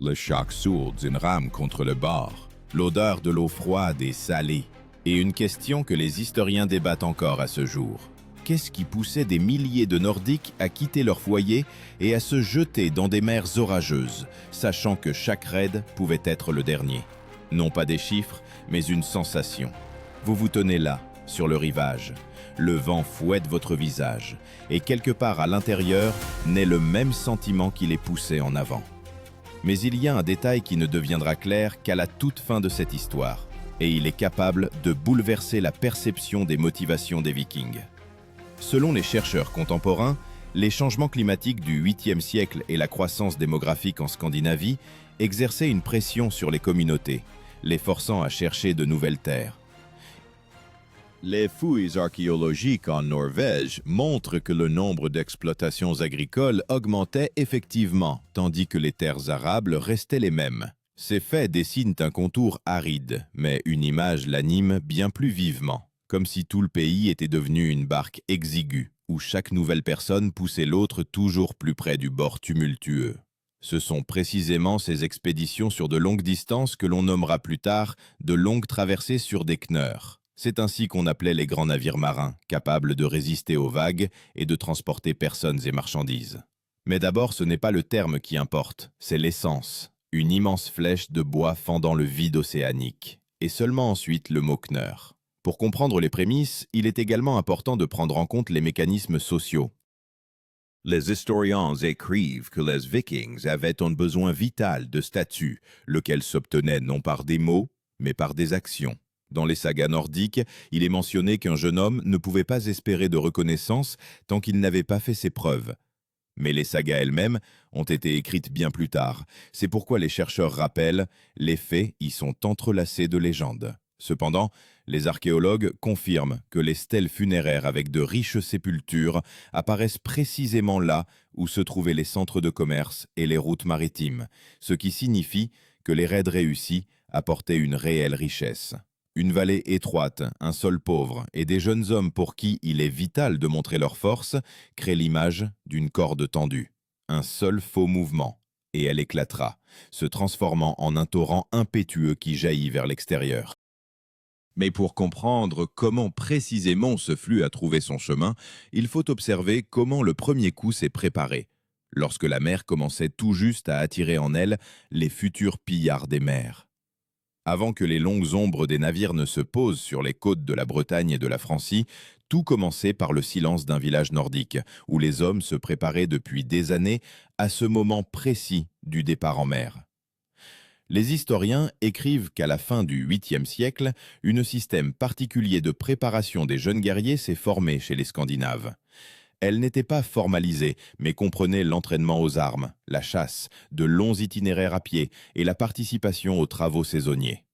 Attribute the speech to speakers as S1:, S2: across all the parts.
S1: Le choc sourd d'une rame contre le bord, l'odeur de l'eau froide et salée, et une question que les historiens débattent encore à ce jour. Qu'est-ce qui poussait des milliers de Nordiques à quitter leur foyer et à se jeter dans des mers orageuses, sachant que chaque raid pouvait être le dernier? Non pas des chiffres, mais une sensation. Vous vous tenez là, sur le rivage. Le vent fouette votre visage, et quelque part à l'intérieur naît le même sentiment qui les poussait en avant. Mais il y a un détail qui ne deviendra clair qu'à la toute fin de cette histoire, et il est capable de bouleverser la perception des motivations des Vikings. Selon les chercheurs contemporains, les changements climatiques du 8e siècle et la croissance démographique en Scandinavie exerçaient une pression sur les communautés, les forçant à chercher de nouvelles terres. Les fouilles archéologiques en Norvège montrent que le nombre d'exploitations agricoles augmentait effectivement, tandis que les terres arables restaient les mêmes. Ces faits dessinent un contour aride, mais une image l'anime bien plus vivement, comme si tout le pays était devenu une barque exiguë, où chaque nouvelle personne poussait l'autre toujours plus près du bord tumultueux. Ce sont précisément ces expéditions sur de longues distances que l'on nommera plus tard de longues traversées sur des kneurs. C'est ainsi qu'on appelait les grands navires marins, capables de résister aux vagues et de transporter personnes et marchandises. Mais d'abord, ce n'est pas le terme qui importe, c'est l'essence, une immense flèche de bois fendant le vide océanique, et seulement ensuite le mot kneur. Pour comprendre les prémices, il est également important de prendre en compte les mécanismes sociaux. Les historiens écrivent que les Vikings avaient un besoin vital de statut, lequel s'obtenait non par des mots, mais par des actions. Dans les sagas nordiques, il est mentionné qu'un jeune homme ne pouvait pas espérer de reconnaissance tant qu'il n'avait pas fait ses preuves. Mais les sagas elles-mêmes ont été écrites bien plus tard. C'est pourquoi les chercheurs rappellent, les faits y sont entrelacés de légendes. Cependant, les archéologues confirment que les stèles funéraires avec de riches sépultures apparaissent précisément là où se trouvaient les centres de commerce et les routes maritimes, ce qui signifie que les raids réussis apportaient une réelle richesse. Une vallée étroite, un sol pauvre et des jeunes hommes pour qui il est vital de montrer leur force créent l'image d'une corde tendue. Un seul faux mouvement, et elle éclatera, se transformant en un torrent impétueux qui jaillit vers l'extérieur. Mais pour comprendre comment précisément ce flux a trouvé son chemin, il faut observer comment le premier coup s'est préparé, lorsque la mer commençait tout juste à attirer en elle les futurs pillards des mers. Avant que les longues ombres des navires ne se posent sur les côtes de la Bretagne et de la Francie, tout commençait par le silence d'un village nordique, où les hommes se préparaient depuis des années à ce moment précis du départ en mer. Les historiens écrivent qu'à la fin du 8e siècle, un système particulier de préparation des jeunes guerriers s'est formé chez les Scandinaves. Elle n'était pas formalisée, mais comprenait l'entraînement aux armes, la chasse, de longs itinéraires à pied et la participation aux travaux saisonniers.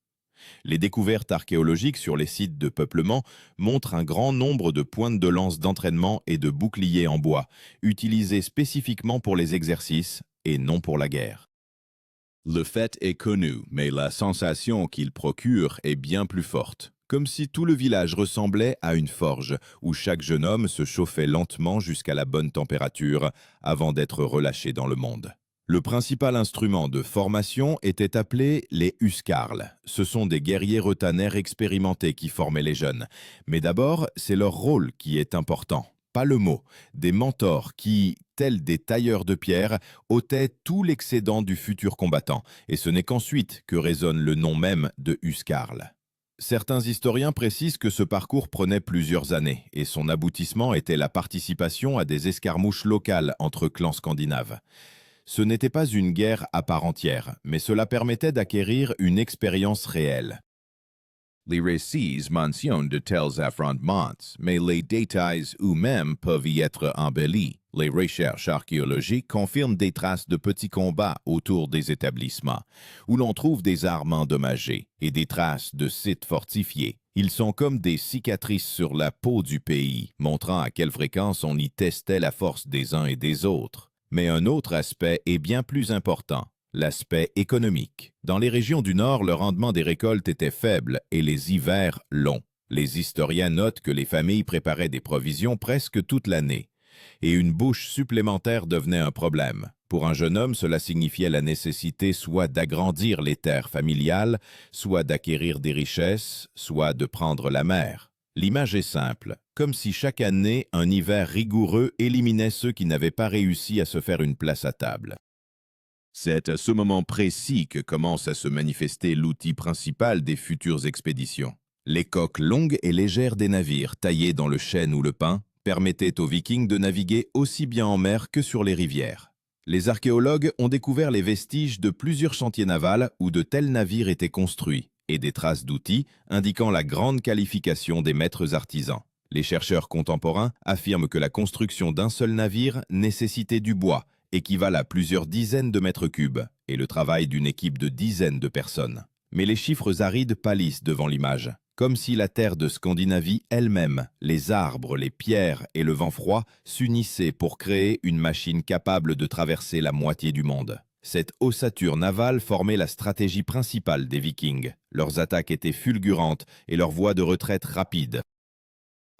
S1: Les découvertes archéologiques sur les sites de peuplement montrent un grand nombre de pointes de lance d'entraînement et de boucliers en bois, utilisés spécifiquement pour les exercices et non pour la guerre. Le fait est connu, mais la sensation qu'il procure est bien plus forte. Comme si tout le village ressemblait à une forge, où chaque jeune homme se chauffait lentement jusqu'à la bonne température avant d'être relâché dans le monde. Le principal instrument de formation était appelé les huskarls. Ce sont des guerriers retanners expérimentés qui formaient les jeunes. Mais d'abord, c'est leur rôle qui est important, pas le mot. Des mentors qui, tels des tailleurs de pierre, ôtaient tout l'excédent du futur combattant. Et ce n'est qu'ensuite que résonne le nom même de huskarl. Certains historiens précisent que ce parcours prenait plusieurs années et son aboutissement était la participation à des escarmouches locales entre clans scandinaves. Ce n'était pas une guerre à part entière, mais cela permettait d'acquérir une expérience réelle. Les récits mentionnent de tels affrontements, mais les détails eux-mêmes peuvent y être embellis. Les recherches archéologiques confirment des traces de petits combats autour des établissements, où l'on trouve des armes endommagées et des traces de sites fortifiés. Ils sont comme des cicatrices sur la peau du pays, montrant à quelle fréquence on y testait la force des uns et des autres. Mais un autre aspect est bien plus important. L'aspect économique. Dans les régions du Nord, le rendement des récoltes était faible et les hivers longs. Les historiens notent que les familles préparaient des provisions presque toute l'année. Et une bouche supplémentaire devenait un problème. Pour un jeune homme, cela signifiait la nécessité soit d'agrandir les terres familiales, soit d'acquérir des richesses, soit de prendre la mer. L'image est simple, comme si chaque année, un hiver rigoureux éliminait ceux qui n'avaient pas réussi à se faire une place à table. C'est à ce moment précis que commence à se manifester l'outil principal des futures expéditions. Les coques longues et légères des navires, taillés dans le chêne ou le pin, permettaient aux Vikings de naviguer aussi bien en mer que sur les rivières. Les archéologues ont découvert les vestiges de plusieurs chantiers navals où de tels navires étaient construits, et des traces d'outils indiquant la grande qualification des maîtres artisans. Les chercheurs contemporains affirment que la construction d'un seul navire nécessitait du bois, équivalent à plusieurs dizaines de mètres cubes, et le travail d'une équipe de dizaines de personnes. Mais les chiffres arides pâlissent devant l'image, comme si la terre de Scandinavie elle-même, les arbres, les pierres et le vent froid s'unissaient pour créer une machine capable de traverser la moitié du monde. Cette ossature navale formait la stratégie principale des Vikings. Leurs attaques étaient fulgurantes et leurs voies de retraite rapides.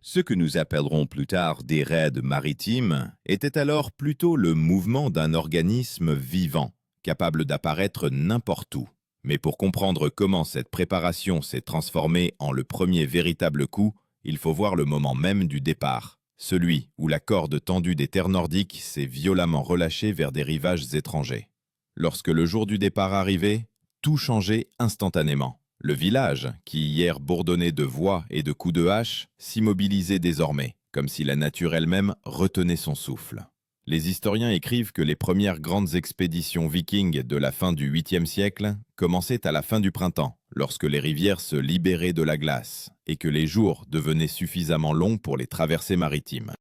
S1: Ce que nous appellerons plus tard des raids maritimes était alors plutôt le mouvement d'un organisme vivant, capable d'apparaître n'importe où. Mais pour comprendre comment cette préparation s'est transformée en le premier véritable coup, il faut voir le moment même du départ, celui où la corde tendue des terres nordiques s'est violemment relâchée vers des rivages étrangers. Lorsque le jour du départ arrivait, tout changeait instantanément. Le village, qui hier bourdonnait de voix et de coups de hache, s'immobilisait désormais, comme si la nature elle-même retenait son souffle. Les historiens écrivent que les premières grandes expéditions vikings de la fin du 8e siècle commençaient à la fin du printemps, lorsque les rivières se libéraient de la glace, et que les jours devenaient suffisamment longs pour les traversées maritimes.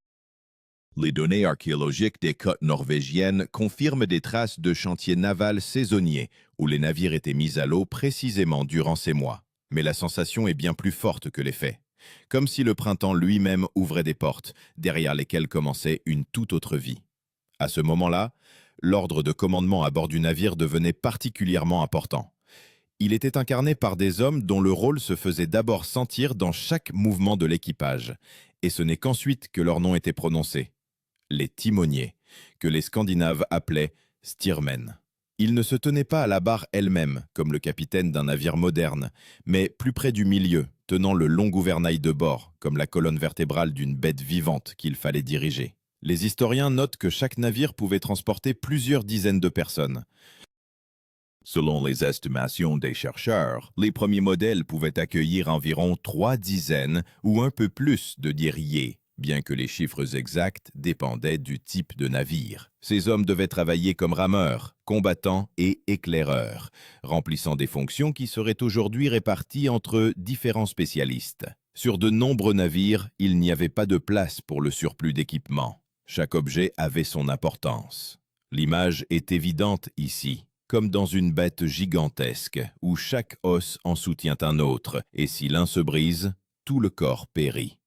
S1: Les données archéologiques des côtes norvégiennes confirment des traces de chantiers navals saisonniers où les navires étaient mis à l'eau précisément durant ces mois. Mais la sensation est bien plus forte que les faits. Comme si le printemps lui-même ouvrait des portes, derrière lesquelles commençait une toute autre vie. À ce moment-là, l'ordre de commandement à bord du navire devenait particulièrement important. Il était incarné par des hommes dont le rôle se faisait d'abord sentir dans chaque mouvement de l'équipage, et ce n'est qu'ensuite que leur nom était prononcé. Les timoniers, que les Scandinaves appelaient steermen. Ils ne se tenaient pas à la barre elle-même, comme le capitaine d'un navire moderne, mais plus près du milieu, tenant le long gouvernail de bord, comme la colonne vertébrale d'une bête vivante qu'il fallait diriger. Les historiens notent que chaque navire pouvait transporter plusieurs dizaines de personnes. Selon les estimations des chercheurs, les premiers modèles pouvaient accueillir environ 3 dizaines ou un peu plus de guerriers, bien que les chiffres exacts dépendaient du type de navire. Ces hommes devaient travailler comme rameurs, combattants et éclaireurs, remplissant des fonctions qui seraient aujourd'hui réparties entre différents spécialistes. Sur de nombreux navires, il n'y avait pas de place pour le surplus d'équipement. Chaque objet avait son importance. L'image est évidente ici, comme dans une bête gigantesque, où chaque os en soutient un autre, et si l'un se brise, tout le corps périt.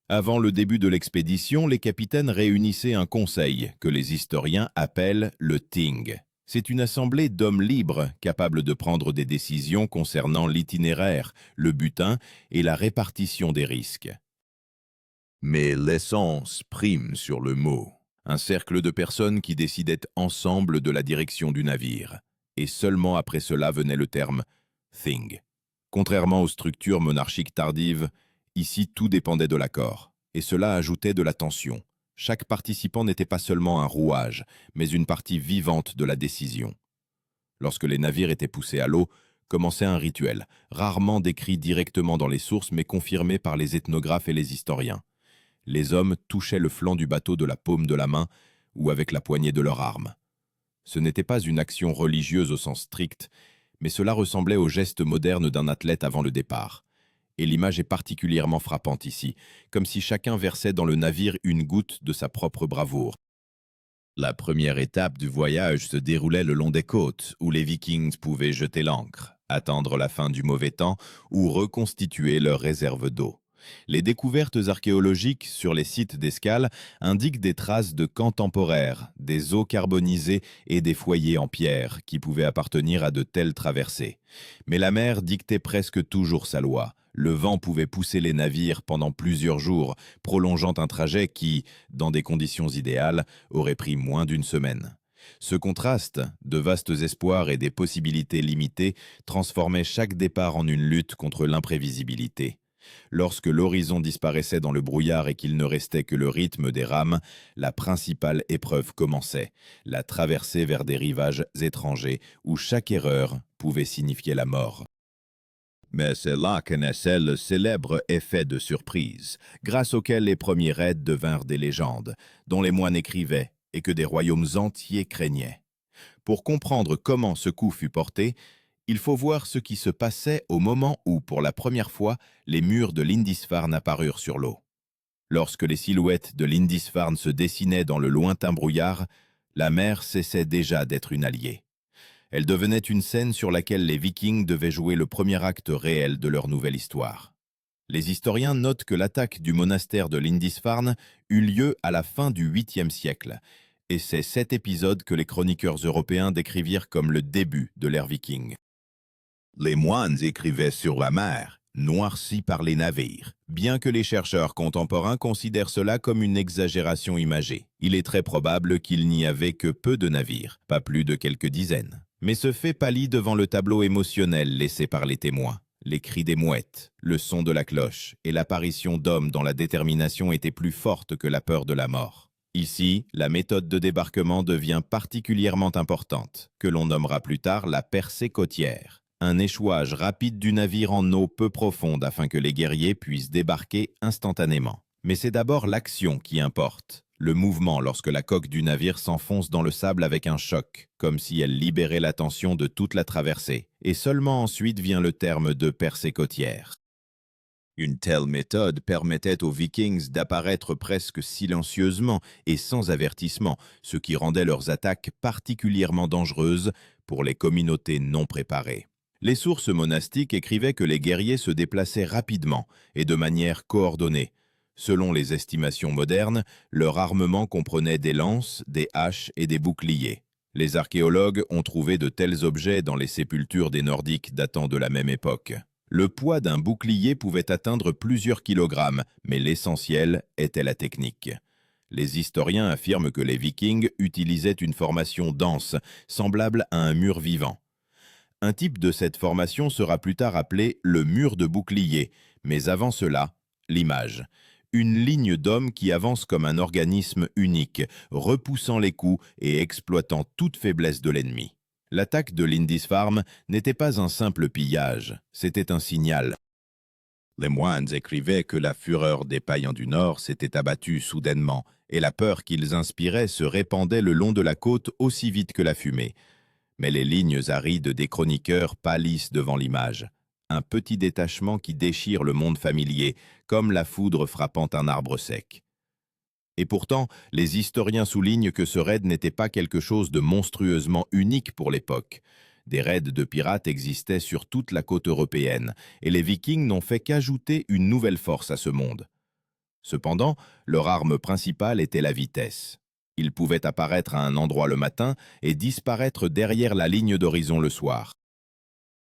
S1: Avant le début de l'expédition, les capitaines réunissaient un conseil que les historiens appellent le Ting. C'est une assemblée d'hommes libres capables de prendre des décisions concernant l'itinéraire, le butin et la répartition des risques. Mais l'essence prime sur le mot. Un cercle de personnes qui décidaient ensemble de la direction du navire. Et seulement après cela venait le terme « thing ». Contrairement aux structures monarchiques tardives, ici tout dépendait de l'accord. Et cela ajoutait de la tension. Chaque participant n'était pas seulement un rouage, mais une partie vivante de la décision. Lorsque les navires étaient poussés à l'eau, commençait un rituel, rarement décrit directement dans les sources, mais confirmé par les ethnographes et les historiens. Les hommes touchaient le flanc du bateau de la paume de la main ou avec la poignée de leur arme. Ce n'était pas une action religieuse au sens strict, mais cela ressemblait au geste moderne d'un athlète avant le départ. Et l'image est particulièrement frappante ici, comme si chacun versait dans le navire une goutte de sa propre bravoure. La première étape du voyage se déroulait le long des côtes, où les Vikings pouvaient jeter l'ancre, attendre la fin du mauvais temps ou reconstituer leurs réserves d'eau. Les découvertes archéologiques sur les sites d'escale indiquent des traces de camps temporaires, des eaux carbonisées et des foyers en pierre qui pouvaient appartenir à de telles traversées. Mais la mer dictait presque toujours sa loi. Le vent pouvait pousser les navires pendant plusieurs jours, prolongeant un trajet qui, dans des conditions idéales, aurait pris moins d'une semaine. Ce contraste, de vastes espoirs et des possibilités limitées, transformait chaque départ en une lutte contre l'imprévisibilité. Lorsque l'horizon disparaissait dans le brouillard et qu'il ne restait que le rythme des rames, la principale épreuve commençait, la traversée vers des rivages étrangers où chaque erreur pouvait signifier la mort. Mais c'est là que naissait le célèbre effet de surprise, grâce auquel les premiers raids devinrent des légendes, dont les moines écrivaient et que des royaumes entiers craignaient. Pour comprendre comment ce coup fut porté, il faut voir ce qui se passait au moment où, pour la première fois, les murs de Lindisfarne apparurent sur l'eau. Lorsque les silhouettes de Lindisfarne se dessinaient dans le lointain brouillard, la mer cessait déjà d'être une alliée. Elle devenait une scène sur laquelle les Vikings devaient jouer le premier acte réel de leur nouvelle histoire. Les historiens notent que l'attaque du monastère de Lindisfarne eut lieu à la fin du 8e siècle, et c'est cet épisode que les chroniqueurs européens décrivirent comme le début de l'ère viking. Les moines écrivaient sur la mer, noircie par les navires. Bien que les chercheurs contemporains considèrent cela comme une exagération imagée, il est très probable qu'il n'y avait que peu de navires, pas plus de quelques dizaines. Mais ce fait pâlit devant le tableau émotionnel laissé par les témoins. Les cris des mouettes, le son de la cloche et l'apparition d'hommes dont la détermination était plus forte que la peur de la mort. Ici, la méthode de débarquement devient particulièrement importante, que l'on nommera plus tard la percée côtière. Un échouage rapide du navire en eau peu profonde afin que les guerriers puissent débarquer instantanément. Mais c'est d'abord l'action qui importe. Le mouvement lorsque la coque du navire s'enfonce dans le sable avec un choc, comme si elle libérait la tension de toute la traversée. Et seulement ensuite vient le terme de percée côtière. Une telle méthode permettait aux Vikings d'apparaître presque silencieusement et sans avertissement, ce qui rendait leurs attaques particulièrement dangereuses pour les communautés non préparées. Les sources monastiques écrivaient que les guerriers se déplaçaient rapidement et de manière coordonnée. Selon les estimations modernes, leur armement comprenait des lances, des haches et des boucliers. Les archéologues ont trouvé de tels objets dans les sépultures des Nordiques datant de la même époque. Le poids d'un bouclier pouvait atteindre plusieurs kilogrammes, mais l'essentiel était la technique. Les historiens affirment que les Vikings utilisaient une formation dense, semblable à un mur vivant. Un type de cette formation sera plus tard appelé le mur de bouclier, mais avant cela, l'image. Une ligne d'hommes qui avance comme un organisme unique, repoussant les coups et exploitant toute faiblesse de l'ennemi. L'attaque de Lindisfarne n'était pas un simple pillage, c'était un signal. Les moines écrivaient que la fureur des païens du Nord s'était abattue soudainement, et la peur qu'ils inspiraient se répandait le long de la côte aussi vite que la fumée. Mais les lignes arides des chroniqueurs pâlissent devant l'image. Un petit détachement qui déchire le monde familier, comme la foudre frappant un arbre sec. Et pourtant, les historiens soulignent que ce raid n'était pas quelque chose de monstrueusement unique pour l'époque. Des raids de pirates existaient sur toute la côte européenne, et les Vikings n'ont fait qu'ajouter une nouvelle force à ce monde. Cependant, leur arme principale était la vitesse. Ils pouvaient apparaître à un endroit le matin et disparaître derrière la ligne d'horizon le soir.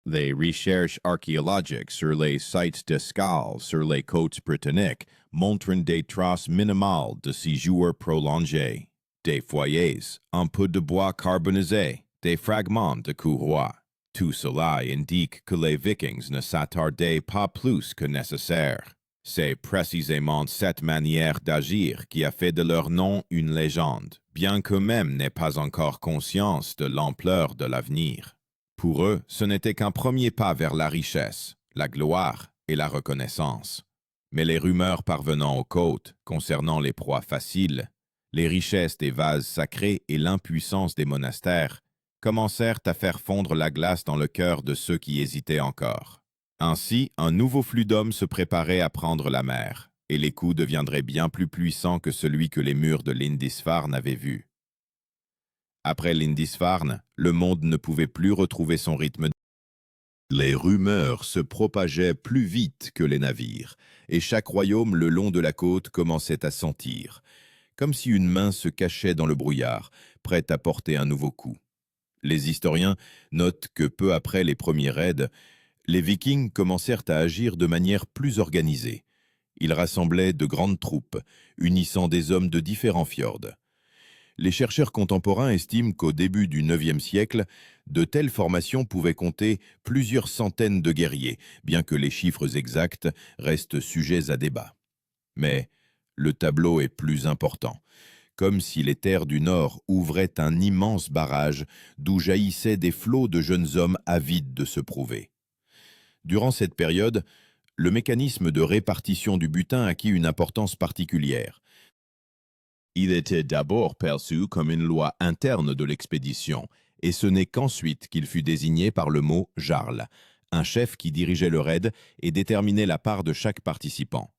S1: Les recherches archéologiques sur les sites d'escale sur les côtes britanniques montrent des traces minimales de séjours prolongés. Des foyers, un peu de bois carbonisé, des fragments de courroies. Tout cela indique que les Vikings ne s'attardaient pas plus que nécessaire. C'est précisément cette manière d'agir qui a fait de leur nom une légende, bien qu'eux-mêmes n'aient pas encore conscience de l'ampleur de l'avenir. Pour eux, ce n'était qu'un premier pas vers la richesse, la gloire et la reconnaissance. Mais les rumeurs parvenant aux côtes concernant les proies faciles, les richesses des vases sacrés et l'impuissance des monastères commencèrent à faire fondre la glace dans le cœur de ceux qui hésitaient encore. Ainsi, un nouveau flux d'hommes se préparait à prendre la mer, et les coups deviendraient bien plus puissants que celui que les murs de Lindisfarne avaient vu. Après Lindisfarne, le monde ne pouvait plus retrouver son rythme. Les rumeurs se propageaient plus vite que les navires, et chaque royaume le long de la côte commençait à sentir, comme si une main se cachait dans le brouillard, prête à porter un nouveau coup. Les historiens notent que peu après les premiers raids, Les Vikings commencèrent à agir de manière plus organisée. Ils rassemblaient de grandes troupes, unissant des hommes de différents fjords. Les chercheurs contemporains estiment qu'au début du IXe siècle, de telles formations pouvaient compter plusieurs centaines de guerriers, bien que les chiffres exacts restent sujets à débat. Mais le tableau est plus important, comme si les terres du Nord ouvraient un immense barrage d'où jaillissaient des flots de jeunes hommes avides de se prouver. Durant cette période, le mécanisme de répartition du butin acquit une importance particulière. Il était d'abord perçu comme une loi interne de l'expédition, et ce n'est qu'ensuite qu'il fut désigné par le mot « jarl », un chef qui dirigeait le raid et déterminait la part de chaque participant.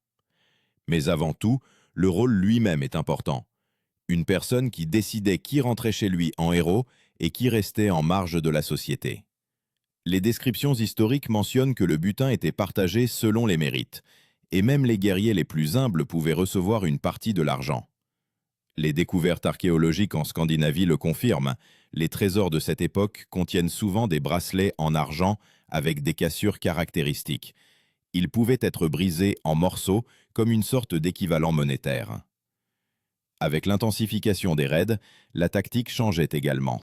S1: Mais avant tout, le rôle lui-même est important. Une personne qui décidait qui rentrait chez lui en héros et qui restait en marge de la société. Les descriptions historiques mentionnent que le butin était partagé selon les mérites, et même les guerriers les plus humbles pouvaient recevoir une partie de l'argent. Les découvertes archéologiques en Scandinavie le confirment. Les trésors de cette époque contiennent souvent des bracelets en argent avec des cassures caractéristiques. Ils pouvaient être brisés en morceaux comme une sorte d'équivalent monétaire. Avec l'intensification des raids, la tactique changeait également.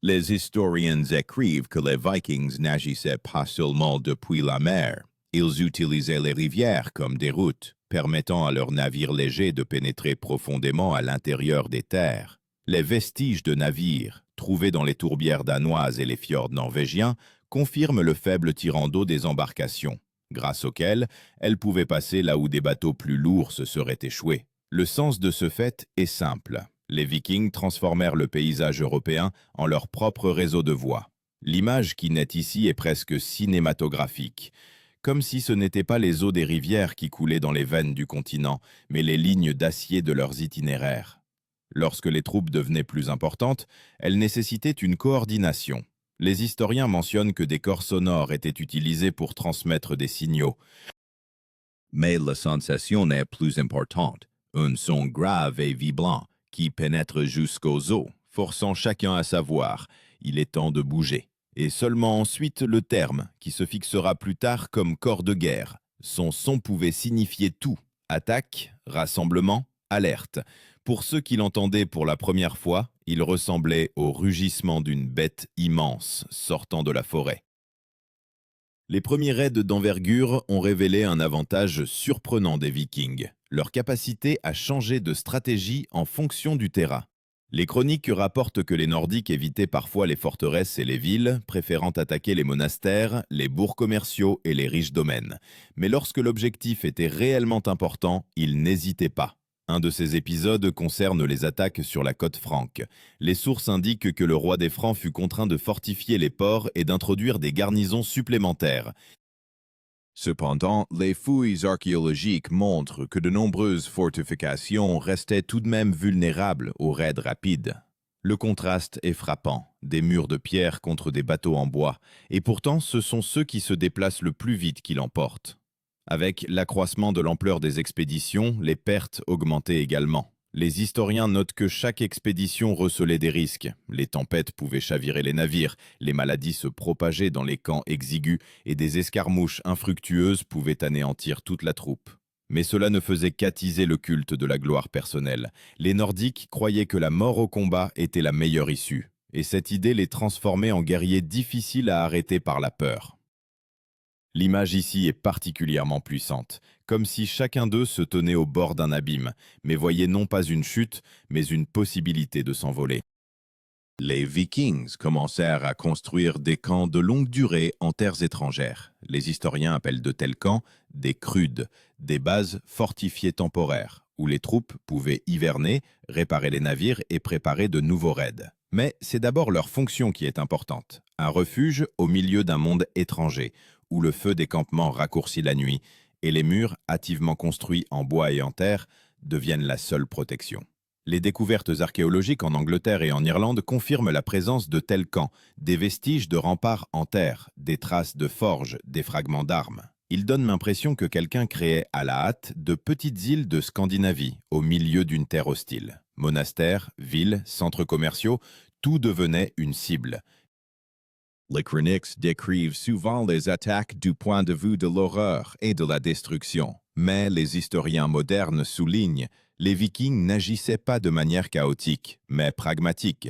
S1: Les historiens écrivent que les Vikings n'agissaient pas seulement depuis la mer. Ils utilisaient les rivières comme des routes, permettant à leurs navires légers de pénétrer profondément à l'intérieur des terres. Les vestiges de navires, trouvés dans les tourbières danoises et les fjords norvégiens, confirment le faible tirant d'eau des embarcations, grâce auquel elles pouvaient passer là où des bateaux plus lourds se seraient échoués. Le sens de ce fait est simple. Les Vikings transformèrent le paysage européen en leur propre réseau de voies. L'image qui naît ici est presque cinématographique, comme si ce n'étaient pas les eaux des rivières qui coulaient dans les veines du continent, mais les lignes d'acier de leurs itinéraires. Lorsque les troupes devenaient plus importantes, elles nécessitaient une coordination. Les historiens mentionnent que des corps sonores étaient utilisés pour transmettre des signaux. Mais la sensation est plus importante, un son grave et vibrant qui pénètre jusqu'aux os, forçant chacun à savoir « il est temps de bouger ». Et seulement ensuite le terme, qui se fixera plus tard comme corps de guerre. Son son pouvait signifier tout, attaque, rassemblement, alerte. Pour ceux qui l'entendaient pour la première fois, il ressemblait au rugissement d'une bête immense sortant de la forêt. Les premiers raids d'envergure ont révélé un avantage surprenant des Vikings, leur capacité à changer de stratégie en fonction du terrain. Les chroniques rapportent que les Nordiques évitaient parfois les forteresses et les villes, préférant attaquer les monastères, les bourgs commerciaux et les riches domaines. Mais lorsque l'objectif était réellement important, ils n'hésitaient pas. Un de ces épisodes concerne les attaques sur la côte franque. Les sources indiquent que le roi des Francs fut contraint de fortifier les ports et d'introduire des garnisons supplémentaires. Cependant, les fouilles archéologiques montrent que de nombreuses fortifications restaient tout de même vulnérables aux raids rapides. Le contraste est frappant, des murs de pierre contre des bateaux en bois, et pourtant ce sont ceux qui se déplacent le plus vite qui l'emportent. Avec l'accroissement de l'ampleur des expéditions, les pertes augmentaient également. Les historiens notent que chaque expédition recelait des risques. Les tempêtes pouvaient chavirer les navires, les maladies se propageaient dans les camps exigus et des escarmouches infructueuses pouvaient anéantir toute la troupe. Mais cela ne faisait qu'attiser le culte de la gloire personnelle. Les Nordiques croyaient que la mort au combat était la meilleure issue, et cette idée les transformait en guerriers difficiles à arrêter par la peur. L'image ici est particulièrement puissante, comme si chacun d'eux se tenait au bord d'un abîme, mais voyait non pas une chute, mais une possibilité de s'envoler. Les Vikings commencèrent à construire des camps de longue durée en terres étrangères. Les historiens appellent de tels camps des crudes, des bases fortifiées temporaires, où les troupes pouvaient hiverner, réparer les navires et préparer de nouveaux raids. Mais c'est d'abord leur fonction qui est importante, un refuge au milieu d'un monde étranger, où le feu des campements raccourcit la nuit et les murs, hâtivement construits en bois et en terre, deviennent la seule protection. Les découvertes archéologiques en Angleterre et en Irlande confirment la présence de tels camps, des vestiges de remparts en terre, des traces de forges, des fragments d'armes. Ils donnent l'impression que quelqu'un créait à la hâte de petites îles de Scandinavie, au milieu d'une terre hostile. Monastères, villes, centres commerciaux, tout devenait une cible. Les chroniques décrivent souvent les attaques du point de vue de l'horreur et de la destruction. Mais les historiens modernes soulignent, les Vikings n'agissaient pas de manière chaotique, mais pragmatique.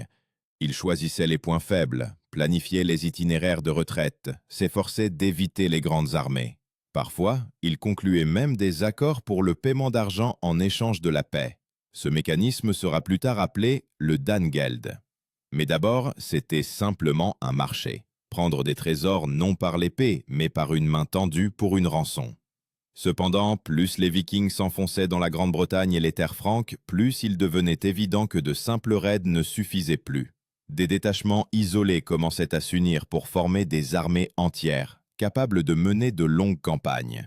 S1: Ils choisissaient les points faibles, planifiaient les itinéraires de retraite, s'efforçaient d'éviter les grandes armées. Parfois, ils concluaient même des accords pour le paiement d'argent en échange de la paix. Ce mécanisme sera plus tard appelé le Dangeld. Mais d'abord, c'était simplement un marché. Prendre des trésors non par l'épée, mais par une main tendue pour une rançon. Cependant, plus les Vikings s'enfonçaient dans la Grande-Bretagne et les terres franques, plus il devenait évident que de simples raids ne suffisaient plus. Des détachements isolés commençaient à s'unir pour former des armées entières, capables de mener de longues campagnes.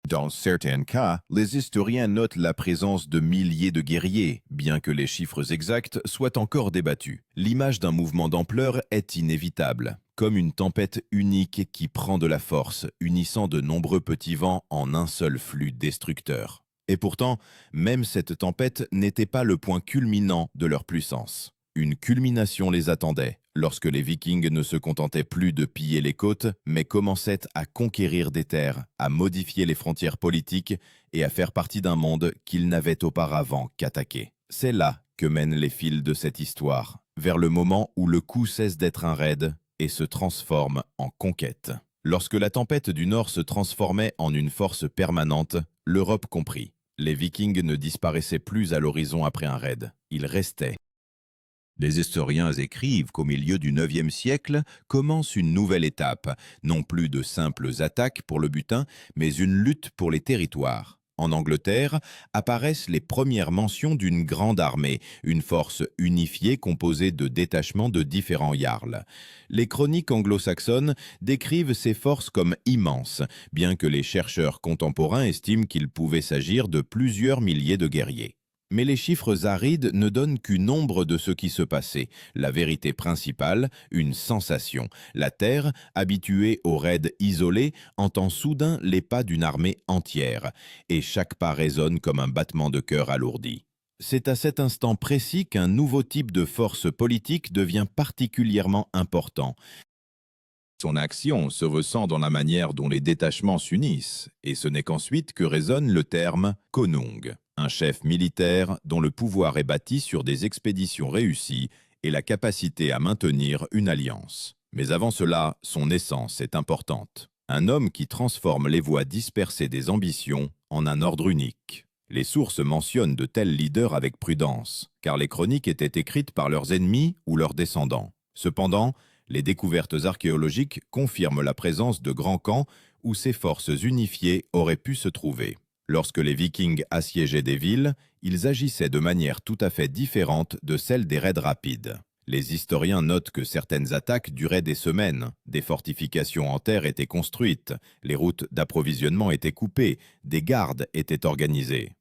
S1: Dans certains cas, les historiens notent la présence de milliers de guerriers, bien que les chiffres exacts soient encore débattus. L'image d'un mouvement d'ampleur est inévitable, comme une tempête unique qui prend de la force, unissant de nombreux petits vents en un seul flux destructeur. Et pourtant, même cette tempête n'était pas le point culminant de leur puissance. Une culmination les attendait, lorsque les Vikings ne se contentaient plus de piller les côtes, mais commençaient à conquérir des terres, à modifier les frontières politiques et à faire partie d'un monde qu'ils n'avaient auparavant qu'attaqué. C'est là que mènent les fils de cette histoire, vers le moment où le coup cesse d'être un raid et se transforme en conquête. Lorsque la tempête du Nord se transformait en une force permanente, l'Europe comprit. Les Vikings ne disparaissaient plus à l'horizon après un raid, ils restaient. Les historiens écrivent qu'au milieu du IXe siècle commence une nouvelle étape, non plus de simples attaques pour le butin, mais une lutte pour les territoires. En Angleterre, apparaissent les premières mentions d'une grande armée, une force unifiée composée de détachements de différents jarls. Les chroniques anglo-saxonnes décrivent ces forces comme immenses, bien que les chercheurs contemporains estiment qu'il pouvait s'agir de plusieurs milliers de guerriers. Mais les chiffres arides ne donnent qu'une ombre de ce qui se passait. La vérité principale, une sensation. La Terre, habituée aux raids isolés, entend soudain les pas d'une armée entière, et chaque pas résonne comme un battement de cœur alourdi. C'est à cet instant précis qu'un nouveau type de force politique devient particulièrement important. Son action se ressent dans la manière dont les détachements s'unissent, et ce n'est qu'ensuite que résonne le terme « konung », un chef militaire dont le pouvoir est bâti sur des expéditions réussies et la capacité à maintenir une alliance. Mais avant cela, son essence est importante. Un homme qui transforme les voies dispersées des ambitions en un ordre unique. Les sources mentionnent de tels leaders avec prudence, car les chroniques étaient écrites par leurs ennemis ou leurs descendants. Cependant, les découvertes archéologiques confirment la présence de grands camps où ces forces unifiées auraient pu se trouver. Lorsque les Vikings assiégeaient des villes, ils agissaient de manière tout à fait différente de celle des raids rapides. Les historiens notent que certaines attaques duraient des semaines, des fortifications en terre étaient construites, les routes d'approvisionnement étaient coupées, des gardes étaient organisés.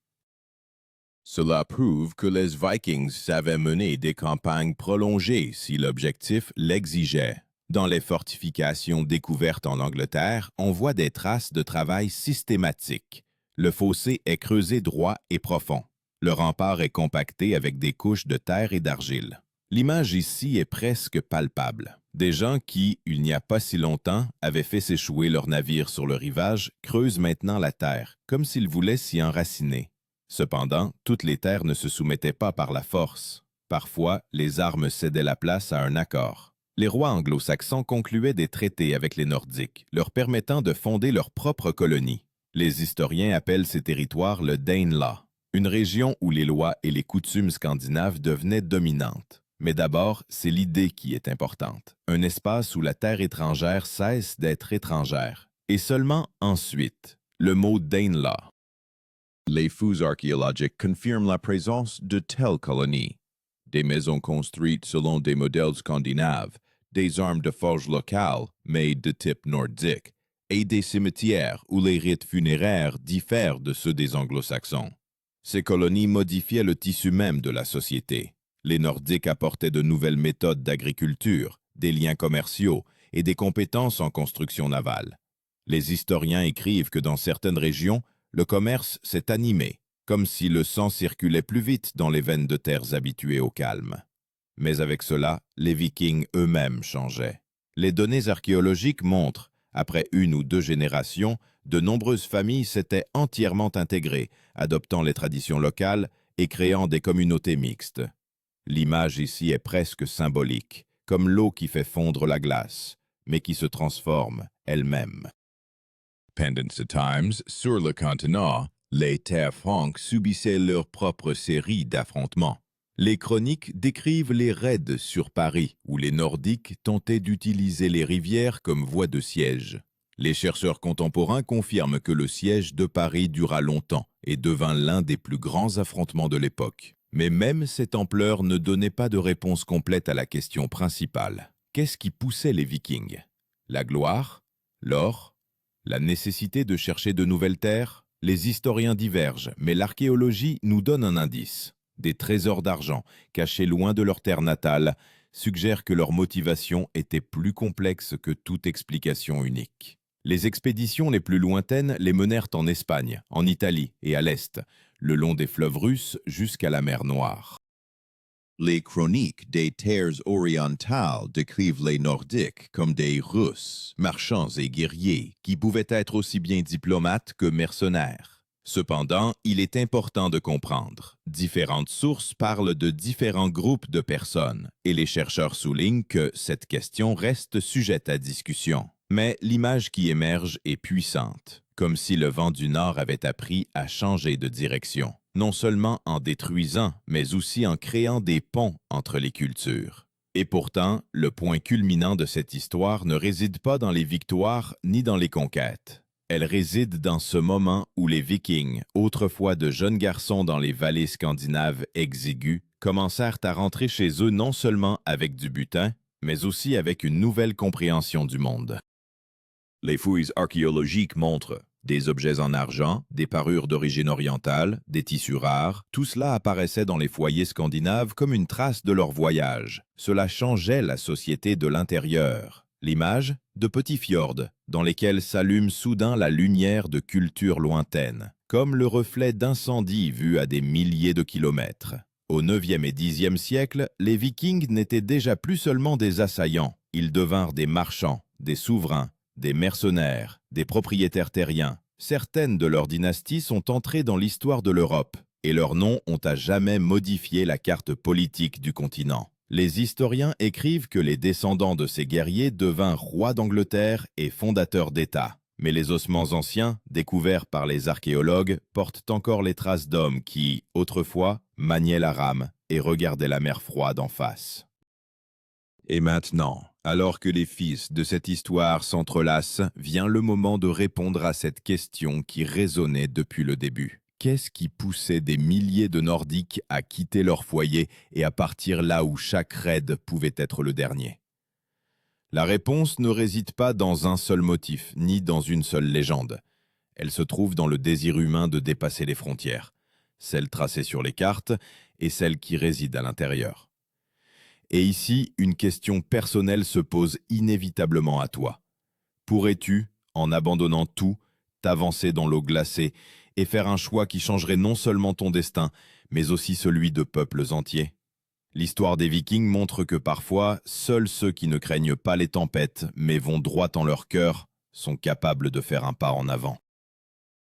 S1: Cela prouve que les Vikings savaient mener des campagnes prolongées si l'objectif l'exigeait. Dans les fortifications découvertes en Angleterre, on voit des traces de travail systématique. Le fossé est creusé droit et profond. Le rempart est compacté avec des couches de terre et d'argile. L'image ici est presque palpable. Des gens qui, il n'y a pas si longtemps, avaient fait s'échouer leur navire sur le rivage, creusent maintenant la terre, comme s'ils voulaient s'y enraciner. Cependant, toutes les terres ne se soumettaient pas par la force. Parfois, les armes cédaient la place à un accord. Les rois anglo-saxons concluaient des traités avec les Nordiques, leur permettant de fonder leur propre colonie. Les historiens appellent ces territoires le Danelaw, une région où les lois et les coutumes scandinaves devenaient dominantes. Mais d'abord, c'est l'idée qui est importante. Un espace où la terre étrangère cesse d'être étrangère. Et seulement ensuite, le mot Danelaw. Les fouilles archéologiques confirment la présence de telles colonies. Des maisons construites selon des modèles scandinaves, des armes de forge locales, mais de type nordique, et des cimetières où les rites funéraires diffèrent de ceux des anglo-saxons. Ces colonies modifiaient le tissu même de la société. Les Nordiques apportaient de nouvelles méthodes d'agriculture, des liens commerciaux et des compétences en construction navale. Les historiens écrivent que dans certaines régions, le commerce s'est animé, comme si le sang circulait plus vite dans les veines de terres habituées au calme. Mais avec cela, les Vikings eux-mêmes changeaient. Les données archéologiques montrent, après une ou deux générations, de nombreuses familles s'étaient entièrement intégrées, adoptant les traditions locales et créant des communautés mixtes. L'image ici est presque symbolique, comme l'eau qui fait fondre la glace, mais qui se transforme elle-même.
S2: Pendant ce temps, sur le continent, les terres franques subissaient leur propre série d'affrontements. Les chroniques décrivent les raids sur Paris, où les Nordiques tentaient d'utiliser les rivières comme voie de siège. Les chercheurs contemporains confirment que le siège de Paris dura longtemps et devint l'un des plus grands affrontements de l'époque. Mais même cette ampleur ne donnait pas de réponse complète à la question principale. Qu'est-ce qui poussait les Vikings? La gloire? L'or? La nécessité de chercher de nouvelles terres? Les historiens divergent, mais l'archéologie nous donne un indice. Des trésors d'argent, cachés loin de leur terre natale, suggèrent que leur motivation était plus complexe que toute explication unique. Les expéditions les plus lointaines les menèrent en Espagne, en Italie et à l'Est, le long des fleuves russes jusqu'à la mer Noire.
S3: Les chroniques des terres orientales décrivent les Nordiques comme des Russes, marchands et guerriers, qui pouvaient être aussi bien diplomates que mercenaires. Cependant, il est important de comprendre. Différentes sources parlent de différents groupes de personnes, et les chercheurs soulignent que cette question reste sujette à discussion. Mais l'image qui émerge est puissante, comme si le vent du Nord avait appris à changer de direction, non seulement en détruisant, mais aussi en créant des ponts entre les cultures. Et pourtant, le point culminant de cette histoire ne réside pas dans les victoires ni dans les conquêtes. Elle réside dans ce moment où les Vikings, autrefois de jeunes garçons dans les vallées scandinaves exiguës, commencèrent à rentrer chez eux non seulement avec du butin, mais aussi avec une nouvelle compréhension du monde.
S1: Les fouilles archéologiques montrent des objets en argent, des parures d'origine orientale, des tissus rares. Tout cela apparaissait dans les foyers scandinaves comme une trace de leur voyage. Cela changeait la société de l'intérieur. L'image de petits fjords, dans lesquels s'allume soudain la lumière de cultures lointaines, comme le reflet d'incendies vus à des milliers de kilomètres. Au IXe et Xe siècle, les Vikings n'étaient déjà plus seulement des assaillants, ils devinrent des marchands, des souverains, des mercenaires, des propriétaires terriens. Certaines de leurs dynasties sont entrées dans l'histoire de l'Europe, et leurs noms ont à jamais modifié la carte politique du continent. Les historiens écrivent que les descendants de ces guerriers devinrent rois d'Angleterre et fondateurs d'États. Mais les ossements anciens, découverts par les archéologues, portent encore les traces d'hommes qui, autrefois, maniaient la rame et regardaient la mer froide en face. Et maintenant, alors que les fils de cette histoire s'entrelacent, vient le moment de répondre à cette question qui résonnait depuis le début. Qu'est-ce qui poussait des milliers de Nordiques à quitter leur foyer et à partir là où chaque raid pouvait être le dernier? La réponse ne réside pas dans un seul motif, ni dans une seule légende. Elle se trouve dans le désir humain de dépasser les frontières, celle tracée sur les cartes et celle qui réside à l'intérieur. Et ici, une question personnelle se pose inévitablement à toi. Pourrais-tu, en abandonnant tout, t'avancer dans l'eau glacée et faire un choix qui changerait non seulement ton destin, mais aussi celui de peuples entiers? L'histoire des Vikings montre que parfois, seuls ceux qui ne craignent pas les tempêtes, mais vont droit en leur cœur, sont capables de faire un pas en avant.